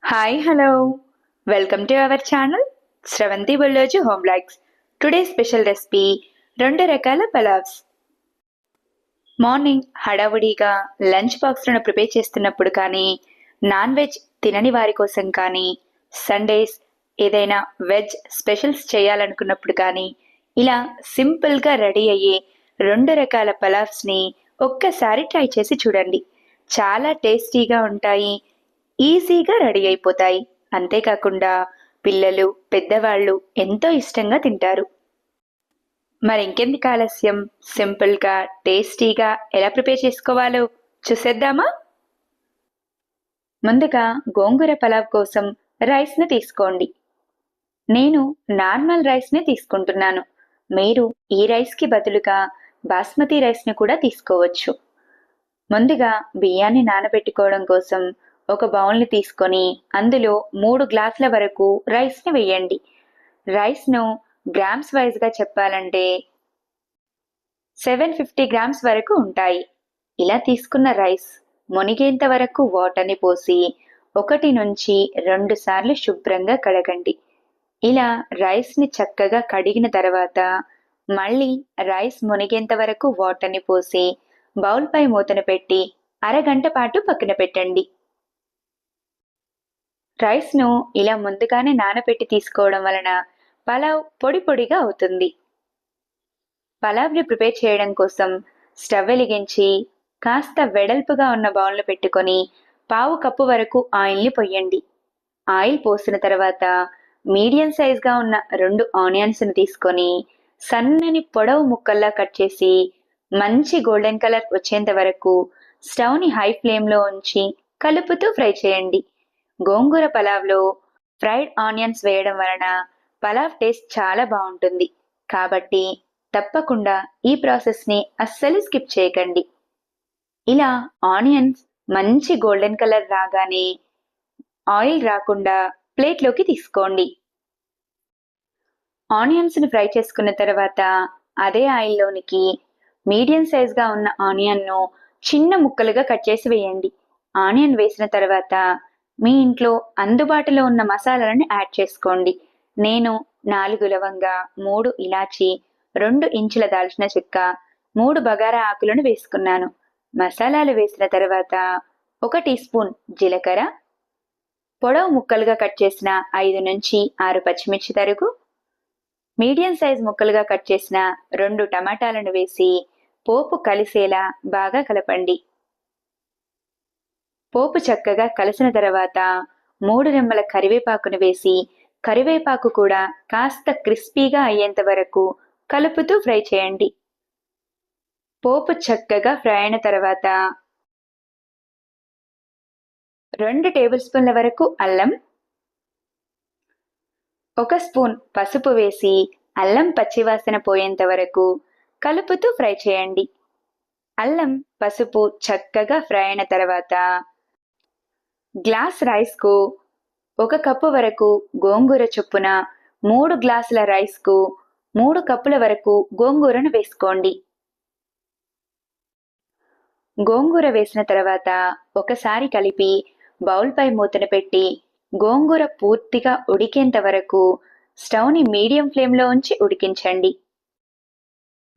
Hi, hello. Welcome to our channel Sravanti Bulloju Home Likes. Today's special recipe రెండు రకాల pulaos. Morning హడావుడిగా lunch బాక్స్లను prepare చేస్తున్నప్పుడు కానీ, non veg తినని వారి కోసం కానీ, సండేస్ ఏదైనా వెజ్ స్పెషల్స్ చేయాలనుకున్నప్పుడు కానీ, ఇలా సింపుల్గా రెడీ అయ్యే రెండు రకాల పలావ్స్ని ఒక్కసారి ట్రై చేసి చూడండి. చాలా టేస్టీగా ఉంటాయి, ఈజీగా రెడీ అయిపోతాయి. అంతేకాకుండా పిల్లలు పెద్దవాళ్ళు ఎంతో ఇష్టంగా తింటారు. మరి ఇంకెందుకు ఆలస్యం, సింపుల్గా టేస్టీగా ఎలా ప్రిపేర్ చేసుకోవాలో చూసేద్దామా? ముందుగా గోంగూర పలావ్ కోసం రైస్ని తీసుకోండి. నేను నార్మల్ రైస్ని తీసుకుంటున్నాను. మీరు ఈ రైస్కి బదులుగా బాస్మతి రైస్ని కూడా తీసుకోవచ్చు. ముందుగా బియ్యాన్ని నానబెట్టుకోవడం కోసం ఒక బౌల్ని తీసుకొని అందులో 3 గ్లాసుల వరకు రైస్ని వేయండి. రైస్ను గ్రామ్స్ వైజ్గా చెప్పాలంటే 750 గ్రామ్స్ వరకు ఉంటాయి. ఇలా తీసుకున్న రైస్ మునిగేంత వరకు వాటర్ని పోసి 1 నుంచి 2 సార్లు శుభ్రంగా కడగండి. ఇలా రైస్ని చక్కగా కడిగిన తర్వాత మళ్ళీ రైస్ మునిగేంత వరకు వాటర్ని పోసి బౌల్పై మూతను పెట్టి అరగంట పాటు పక్కన పెట్టండి. రైస్ను ఇలా ముందుగానే నానబెట్టి తీసుకోవడం వలన పలావ్ పొడి పొడిగా అవుతుంది. పలావ్ని ప్రిపేర్ చేయడం కోసం స్టవ్ వెలిగించి కాస్త వెడల్పుగా ఉన్న బౌల్ను పెట్టుకొని 1/2 కప్పు వరకు ఆయిల్ని పొయ్యండి. ఆయిల్ పోసిన తర్వాత మీడియం సైజ్గా ఉన్న 2 ఆనియన్స్ని తీసుకొని సన్నని పొడవు ముక్కల్లా కట్ చేసి మంచి గోల్డెన్ కలర్ వచ్చేంత వరకు స్టవ్ని హై ఫ్లేమ్లో ఉంచి కలుపుతూ ఫ్రై చేయండి. గోంగూర పలావ్లో ఫ్రైడ్ ఆనియన్స్ వేయడం వలన పలావ్ టేస్ట్ చాలా బాగుంటుంది. కాబట్టి తప్పకుండా ఈ ప్రాసెస్ని అస్సలు స్కిప్ చేయకండి. ఇలా ఆనియన్స్ మంచి గోల్డెన్ కలర్ రాగానే ఆయిల్ రాకుండా ప్లేట్లోకి తీసుకోండి. ఆనియన్స్ని ఫ్రై చేసుకున్న తర్వాత అదే ఆయిల్లోనికి మీడియం సైజ్గా ఉన్న ఆనియన్ను చిన్న ముక్కలుగా కట్ చేసి వేయండి. ఆనియన్ వేసిన తర్వాత మీ ఇంట్లో అందుబాటులో ఉన్న మసాలాలను యాడ్ చేసుకోండి. నేను 4 లవంగ, 3 ఇలాచి, 2 ఇంచుల దాల్చిన చెక్క, 3 బగారా ఆకులను వేసుకున్నాను. మసాలాలు వేసిన తర్వాత 1 టీ స్పూన్ జీలకర్ర, పొడవు ముక్కలుగా కట్ చేసిన 5 నుంచి 6 పచ్చిమిర్చి తరుగు, మీడియం సైజ్ ముక్కలుగా కట్ చేసిన 2 టమాటాలను వేసి పోపు కలిసేలా బాగా కలపండి. పోపు చక్కగా కలిసిన తర్వాత 3 రెమ్మల కరివేపాకును వేసి కరివేపాకు కూడా కాస్త క్రిస్పీగా అయ్యేంత వరకు కలుపుతూ ఫ్రై చేయండి. పోపు చక్కగా ఫ్రై అయిన తర్వాత 2 టేబుల్ స్పూన్ల వరకు అల్లం, 1 స్పూన్ పసుపు వేసి అల్లం పచ్చివాసన పోయేంత వరకు కలుపుతూ ఫ్రై చేయండి. అల్లం పసుపు చక్కగా ఫ్రై అయిన తర్వాత గ్లాస్ రైస్కు 1 కప్పు వరకు గోంగూర చొప్పున 3 గ్లాసుల రైస్కు 3 కప్పుల వరకు గోంగూరను వేసుకోండి. గోంగూర వేసిన తర్వాత ఒకసారి కలిపి బౌల్పై మూతను పెట్టి గోంగూర పూర్తిగా ఉడికేంత వరకు స్టవ్ని మీడియం ఫ్లేమ్లో ఉంచి ఉడికించండి.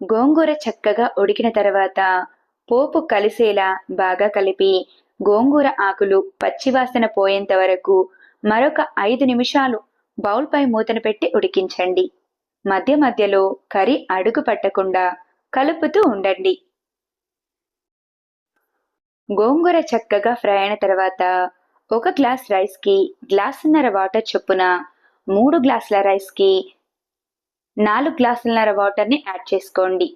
గోంగూర చక్కగా ఉడికిన తర్వాత పోపు కలిసేలా బాగా కలిపి గోంగూర ఆకులు పచ్చివాసన పోయేంత వరకు మరొక 5 నిమిషాలు బౌల్పై మూతను పెట్టి ఉడికించండి. మధ్య మధ్యలో కర్రీ అడుగు పట్టకుండా కలుపుతూ ఉండండి. గోంగూర చక్కగా ఫ్రై అయిన తర్వాత 1 గ్లాస్ రైస్కి గ్లాసున్నర వాటర్ చొప్పున 3 గ్లాసుల రైస్కి 4 గ్లాసులన్నర వాటర్ని యాడ్ చేసుకోండి.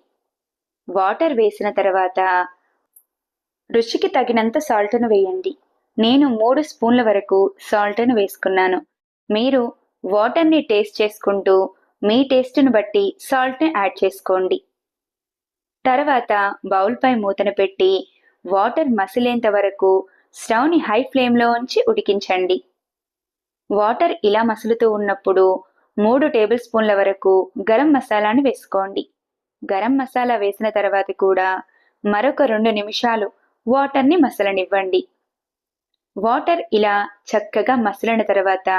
వాటర్ వేసిన తర్వాత రుచికి తగినంత సాల్ట్ను వేయండి. నేను 3 స్పూన్ల వరకు సాల్ట్ను వేసుకున్నాను. మీరు వాటర్ని టేస్ట్ చేసుకుంటూ మీ టేస్ట్ను బట్టి సాల్ట్ని యాడ్ చేసుకోండి. తర్వాత బౌల్పై మూతను పెట్టి వాటర్ మసిలేంత వరకు స్టవ్ని హై ఫ్లేమ్లో ఉంచి ఉడికించండి. వాటర్ ఇలా మసులుతూ ఉన్నప్పుడు 3 టేబుల్ స్పూన్ల వరకు గరం మసాలాను వేసుకోండి. గరం మసాలా వేసిన తర్వాత కూడా మరొక 2 నిమిషాలు వాటర్ని మసలనివ్వండి. వాటర్ ఇలా చక్కగా మసిలిన తర్వాత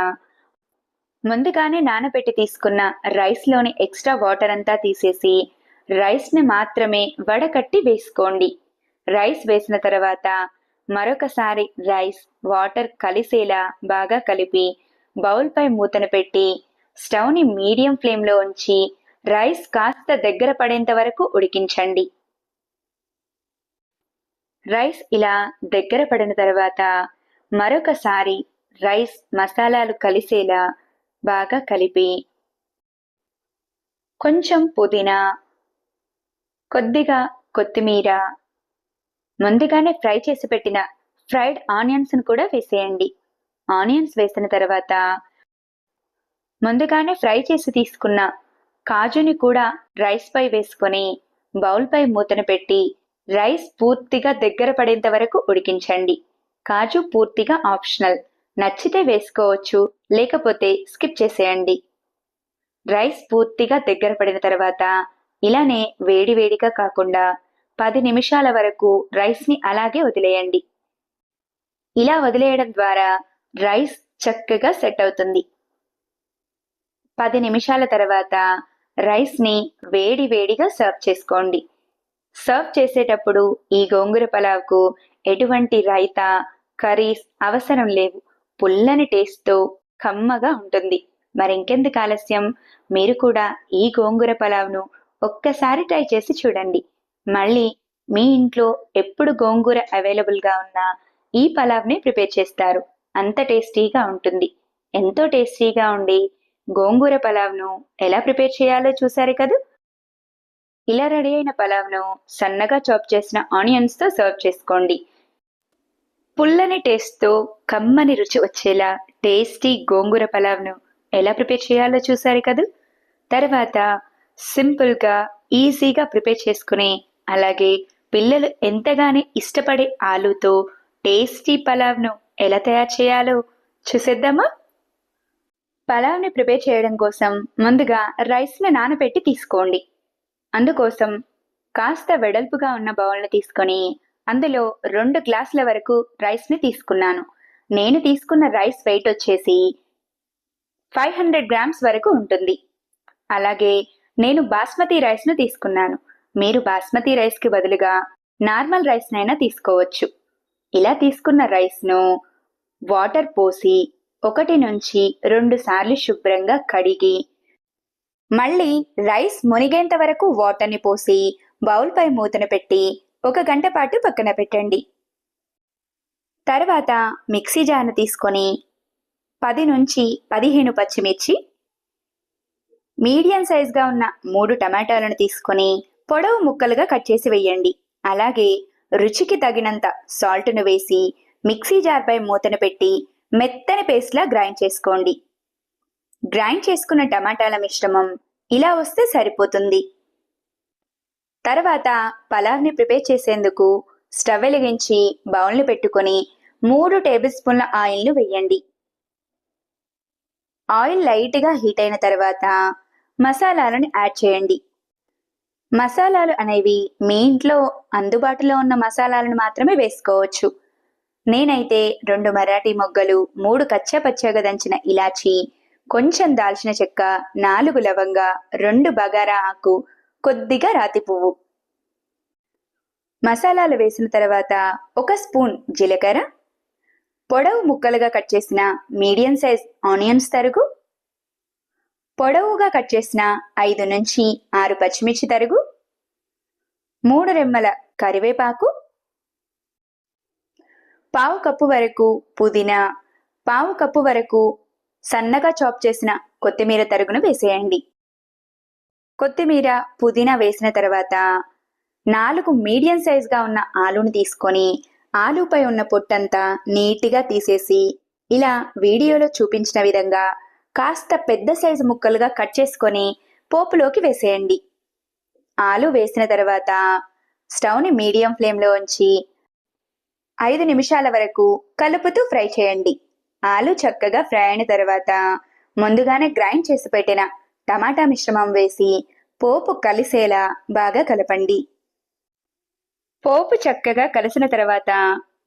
ముందుగానే నానబెట్టి తీసుకున్న రైస్లోని ఎక్స్ట్రా వాటర్ అంతా తీసేసి రైస్ని మాత్రమే వడకట్టి వేసుకోండి. రైస్ వేసిన తర్వాత మరొకసారి రైస్ వాటర్ కలిసేలా బాగా కలిపి బౌల్పై మూతను పెట్టి స్టవ్ని మీడియం ఫ్లేమ్లో ఉంచి రైస్ కాస్త దగ్గర పడేంత వరకు ఉడికించండి. రైస్ ఇలా దగ్గర పడిన తర్వాత మరొకసారి రైస్ మసాలాలు కలిసేలా బాగా కలిపి కొంచెం పుదీనా, కొద్దిగా కొత్తిమీర, ముందుగానే ఫ్రై చేసి పెట్టిన ఫ్రైడ్ ఆనియన్స్ను కూడా వేసేయండి. ఆనియన్స్ వేసిన తర్వాత ముందుగానే ఫ్రై చేసి తీసుకున్న కాజుని కూడా రైస్ పై వేసుకొని బౌల్పై మూతను పెట్టి రైస్ పూర్తిగా దగ్గర పడేంత వరకు ఉడికించండి. కాజు పూర్తిగా ఆప్షనల్, నచ్చితే వేసుకోవచ్చు, లేకపోతే స్కిప్ చేసేయండి. రైస్ పూర్తిగా దగ్గర పడిన తర్వాత ఇలానే వేడివేడిగా కాకుండా 10 నిమిషాల వరకు రైస్ని అలాగే వదిలేయండి. ఇలా వదిలేయడం ద్వారా రైస్ చక్కగా సెట్ అవుతుంది. 10 నిమిషాల తర్వాత రైస్ని వేడివేడిగా సర్వ్ చేసుకోండి. సర్వ్ చేసేటప్పుడు ఈ గోంగూర పలావ్కు ఎటువంటి రైతా, కర్రీస్ అవసరం లేవు. పుల్లని టేస్ట్తో కమ్మగా ఉంటుంది. మరింకెందుకు ఆలస్యం, మీరు కూడా ఈ గోంగూర పలావ్ను ఒక్కసారి ట్రై చేసి చూడండి. మళ్ళీ మీ ఇంట్లో ఎప్పుడు గోంగూర అవైలబుల్గా ఉన్నా ఈ పలావ్ని ప్రిపేర్ చేస్తారు. అంత టేస్టీగా ఉంటుంది. ఎంతో టేస్టీగా ఉండి గోంగూర పలావ్ను ఎలా ప్రిపేర్ చేయాలో చూసారు కదూ. ఇలా రెడీ అయిన పలావ్ను సన్నగా చాప్ చేసిన ఆనియన్స్తో సర్వ్ చేసుకోండి. పుల్లని టేస్ట్తో కమ్మని రుచి వచ్చేలా టేస్టీ గోంగూర పలావ్ను ఎలా ప్రిపేర్ చేయాలో చూసారు కదూ. తర్వాత సింపుల్గా ఈజీగా ప్రిపేర్ చేసుకుని అలాగే పిల్లలు ఎంతగానో ఇష్టపడే ఆలూతో టేస్టీ పలావ్ను ఎలా తయారు చేయాలో చూసేద్దామా. పలావ్ని ప్రిపేర్ చేయడం కోసం ముందుగా రైస్ని నానబెట్టి తీసుకోండి. అందుకోసం కాస్త వెడల్పుగా ఉన్న బౌల్ని తీసుకొని అందులో 2 గ్లాసుల వరకు రైస్ని తీసుకున్నాను. నేను తీసుకున్న రైస్ వెయిట్ వచ్చేసి 500 గ్రామ్స్ వరకు ఉంటుంది. అలాగే నేను బాస్మతి రైస్ను తీసుకున్నాను. మీరు బాస్మతి రైస్కి బదులుగా నార్మల్ రైస్నైనా తీసుకోవచ్చు. ఇలా తీసుకున్న రైస్ను వాటర్ పోసి 1 నుంచి 2 సార్లు శుభ్రంగా కడిగి మళ్ళీ రైస్ మునిగేంత వరకు వాటర్ని పోసి బౌల్పై మూతను పెట్టి 1 గంట పాటు పక్కన పెట్టండి. తర్వాత మిక్సీ జార్ను తీసుకొని 10 నుంచి 15 పచ్చిమిర్చి, మీడియం సైజ్గా ఉన్న 3 టమాటాలను తీసుకొని పొడవు ముక్కలుగా కట్ చేసి వేయండి. అలాగే రుచికి తగినంత సాల్ట్ను వేసి మిక్సీ జార్పై మూతను పెట్టి మెత్తని పేస్ట్లా గ్రైండ్ చేసుకోండి. గ్రైండ్ చేసుకున్న టమాటాల మిశ్రమం ఇలా వస్తే సరిపోతుంది. తర్వాత పలావ్ని ప్రిపేర్ చేసేందుకు స్టవ్ వెలిగించి బౌల్ని పెట్టుకొని 3 టేబుల్ స్పూన్ల ఆయిల్ను వేయండి. ఆయిల్ లైట్గా హీట్ అయిన తర్వాత మసాలాలను యాడ్ చేయండి. మసాలాలు అనేవి మీ ఇంట్లో అందుబాటులో ఉన్న మసాలాలను మాత్రమే వేసుకోవచ్చు. నేనైతే 2 మరాఠీ మొగ్గలు, 3 కచ్చాపచ్చాగా దంచిన ఇలాచీ, కొంచెం దాల్చిన చెక్క, 4 లవంగ, 2 బగారా ఆకు, కొద్దిగా రాతి పువ్వు. మసాలాలు వేసిన తర్వాత 1 స్పూన్ జీలకర్ర, పొడవు ముక్కలుగా కట్ చేసిన మీడియం సైజ్ ఆనియన్స్ తరుగు, పొడవుగా కట్ చేసిన 5 నుంచి 6 పచ్చిమిర్చి తరుగు, 3 రెమ్మల కరివేపాకు, పావు కప్పు వరకు పుదీనా, పావు కప్పు వరకు సన్నగా చాప్ చేసిన కొత్తిమీర తరుగును వేసేయండి. కొత్తిమీర, పుదీనా వేసిన తర్వాత 4 మీడియం సైజ్గా ఉన్న ఆలూని తీసుకొని ఆలూపై ఉన్న పొట్టంతా నీట్గా తీసేసి ఇలా వీడియోలో చూపించిన విధంగా కాస్త పెద్ద సైజు ముక్కలుగా కట్ చేసుకొని పోపులోకి వేసేయండి. ఆలు వేసిన తర్వాత స్టవ్ని మీడియం ఫ్లేమ్లో ఉంచి 5 నిమిషాల వరకు కలుపుతూ ఫ్రై చేయండి. ఆలు చక్కగా ఫ్రై అయిన తర్వాత ముందుగానే గ్రైండ్ చేసి పెట్టిన టమాటా మిశ్రమం వేసి పోపు కలిసేలా బాగా కలపండి. పోపు చక్కగా కలిసిన తర్వాత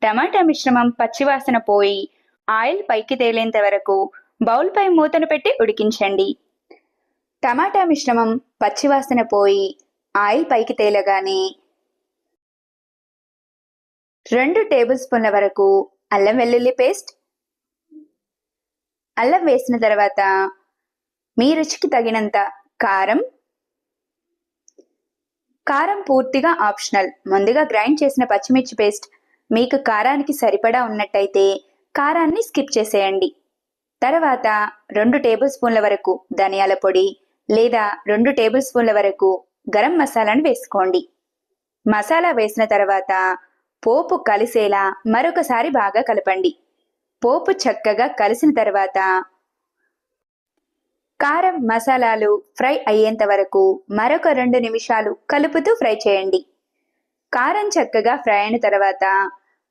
టమాటా మిశ్రమం పచ్చివాసన పోయి ఆయిల్ పైకి తేలేంత వరకు బౌల్పై మూతను పెట్టి ఉడికించండి. టమాటా మిశ్రమం పచ్చివాసన పోయి ఆయిల్ పైకి తేలగానే 2 టేబుల్ స్పూన్ల వరకు అల్లం వెల్లుల్లి పేస్ట్, అల్లం వేసిన తర్వాత మీ రుచికి తగినంత కారం పూర్తిగా ఆప్షనల్. ముందుగా గ్రైండ్ చేసిన పచ్చిమిర్చి పేస్ట్ మీకు కారానికి సరిపడా ఉన్నట్టయితే కారాన్ని స్కిప్ చేసేయండి. తర్వాత 2 టేబుల్ స్పూన్ల వరకు ధనియాల పొడి లేదా 2 టేబుల్ స్పూన్ల వరకు గరం మసాలాను వేసుకోండి. మసాలా వేసిన తర్వాత పోపు కలిసేలా మరొకసారి బాగా కలపండి. పోపు చక్కగా కలిసిన తర్వాత కారం మసాలాలు ఫ్రై అయ్యేంత వరకు మరొక 2 నిమిషాలు కలుపుతూ ఫ్రై చేయండి. కారం చక్కగా ఫ్రై అయిన తర్వాత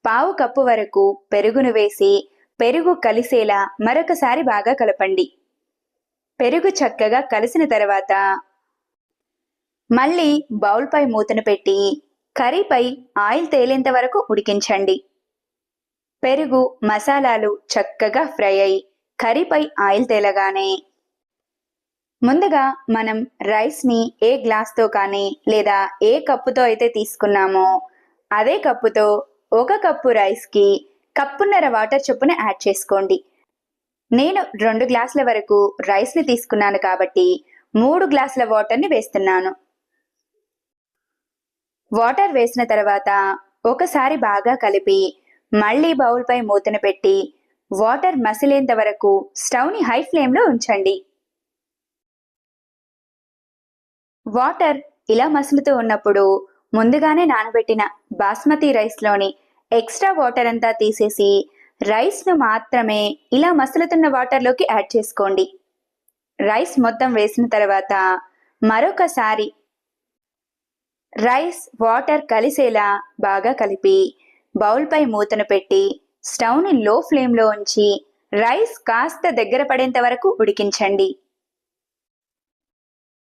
పావు కప్పు వరకు పెరుగును వేసి పెరుగు కలిసేలా మరొకసారి బాగా కలపండి. పెరుగు చక్కగా కలిసిన తర్వాత మళ్ళీ బౌల్పై మూతను పెట్టి కర్రీపై ఆయిల్ తేలేంత వరకు ఉడికించండి. పెరుగు మసాలాలు చక్కగా ఫ్రై అయి కర్రీపై ఆయిల్ తేలగానే ముందుగా మనం రైస్ని ఏ గ్లాస్తో కానీ లేదా ఏ కప్పుతో అయితే తీసుకున్నామో అదే కప్పుతో 1 కప్పు రైస్కి కప్పున్నర వాటర్ చొప్పున యాడ్ చేసుకోండి. నేను 2 గ్లాసుల వరకు రైస్ని తీసుకున్నాను కాబట్టి 3 గ్లాసుల వాటర్ని వేస్తున్నాను. వాటర్ వేసిన తర్వాత ఒకసారి బాగా కలిపి మళ్ళీ బౌల్పై మూతను పెట్టి వాటర్ మసిలేంత వరకు స్టవ్ని హై ఫ్లేమ్లో ఉంచండి. వాటర్ ఇలా మసులుతూ ఉన్నప్పుడు ముందుగానే నానబెట్టిన బాస్మతి రైస్లోని ఎక్స్ట్రా వాటర్ అంతా తీసేసి రైస్ను మాత్రమే ఇలా మసులుతున్న వాటర్లోకి యాడ్ చేసుకోండి. రైస్ మొత్తం వేసిన తర్వాత మరొకసారి రైస్ వాటర్ కలిసేలా బాగా కలిపి బౌల్పై మూతను పెట్టి స్టవ్ని లో ఫ్లేమ్లో ఉంచి రైస్ కాస్త దగ్గర పడేంత వరకు ఉడికించండి.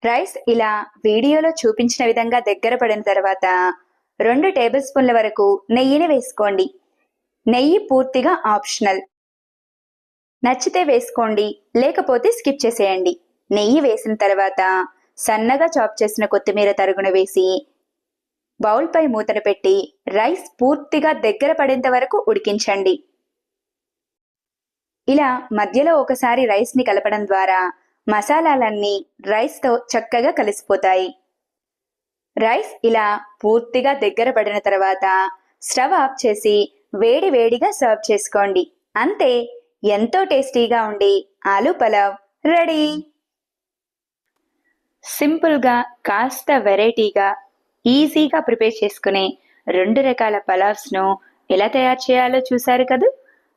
రైస్ ఇలా వీడియోలో చూపించిన విధంగా దగ్గర పడిన తర్వాత 2 టేబుల్ స్పూన్ల వరకు నెయ్యిని వేసుకోండి. నెయ్యి పూర్తిగా ఆప్షనల్. నచ్చితే వేసుకోండి, లేకపోతే స్కిప్ చేసేయండి. నెయ్యి వేసిన తర్వాత సన్నగా చాప్ చేసిన కొత్తిమీర తరుగును వేసి బౌల్పై మూతను పెట్టి రైస్ పూర్తిగా దగ్గర పడేంత వరకు ఉడికించండి. ఇలా మధ్యలో ఒకసారి రైస్ని కలపడం ద్వారా మసాలాలన్నీ రైస్తో చక్కగా కలిసిపోతాయి. రైస్ ఇలా పూర్తిగా దగ్గర పడిన తర్వాత స్టవ్ ఆఫ్ చేసి వేడివేడిగా సర్వ్ చేసుకోండి. అంతే, ఎంతో టేస్టీగా ఉండి ఆలూ పలావ్ రెడీ. సింపుల్గా కాస్త వెరైటీగా ఈజీగా ప్రిపేర్ చేసుకునే 2 రకాల పలావ్స్ను ఎలా తయారు చేయాలో చూశారు కదా.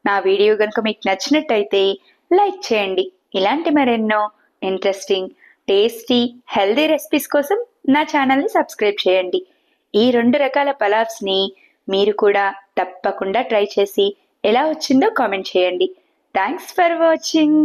నా వీడియో కనుక మీకు నచ్చినట్టయితే లైక్ చేయండి. ఇలాంటి మరెన్నో ఇంట్రెస్టింగ్, టేస్టీ, హెల్దీ రెసిపీస్ కోసం నా ఛానల్ని సబ్స్క్రైబ్ చేయండి. ఈ 2 రకాల పలావ్స్ని మీరు కూడా తప్పకుండా ట్రై చేసి ఎలా వచ్చిందో కామెంట్ చేయండి. Thanks for watching.